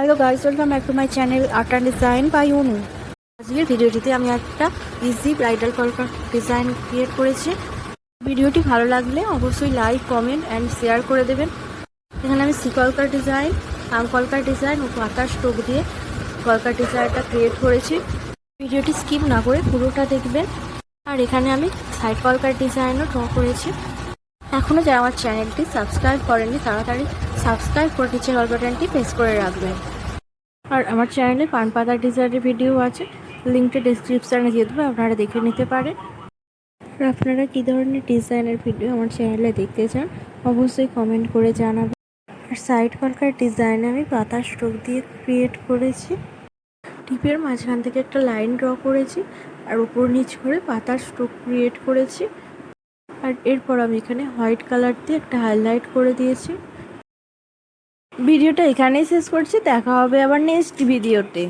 Hello guys, welcome back to my channel art and design by Anu. আজকের ভিডিওটিতে আমি একটা ইজি ব্রাইডাল কলকা ডিজাইন ক্রিয়েট করেছি। ভিডিওটি ভালো লাগলে অবশ্যই লাইক, কমেন্ট অ্যান্ড শেয়ার করে দেবেন। এখানে আমি সি কলকার ডিজাইন, আম কলকার ডিজাইন ও পাতার স্টোক দিয়ে কলকার ডিজাইনটা ক্রিয়েট করেছি। ভিডিওটি স্কিপ না করে পুরোটা দেখবেন। আর এখানে আমি সাইড কলকার ডিজাইনও ড্র করেছি। এখনও যারা আমার চ্যানেলটি সাবস্ক্রাইব করেননি তাড়াতাড়ি সাবস্ক্রাইব করে নিচে অল বাটনটি প্রেস করে রাখবেন। আর আমার চ্যানেলে পান পাতার ডিজাইনের ভিডিও আছে, লিঙ্কটা ডেসক্রিপশানে দিয়ে দেবো, আপনারা দেখে নিতে পারেন। আর আপনারা কী ধরনের ডিজাইনের ভিডিও আমার চ্যানেলে দেখতে চান অবশ্যই কমেন্ট করে জানাবেন। আর সাইড কলকার ডিজাইন আমি পাতার স্ট্রোক দিয়ে ক্রিয়েট করেছি। টিপের মাঝখান থেকে একটা লাইন ড্র করেছি আর উপর নিচ করে পাতার স্ট্রোক ক্রিয়েট করেছি। আর এরপর আমি এখানে হোয়াইট কালার দিয়ে একটা হাইলাইট করে দিয়েছি। ভিডিওটা এখানেই শেষ করছি, দেখা হবে আবার নেক্সট ভিডিওতে।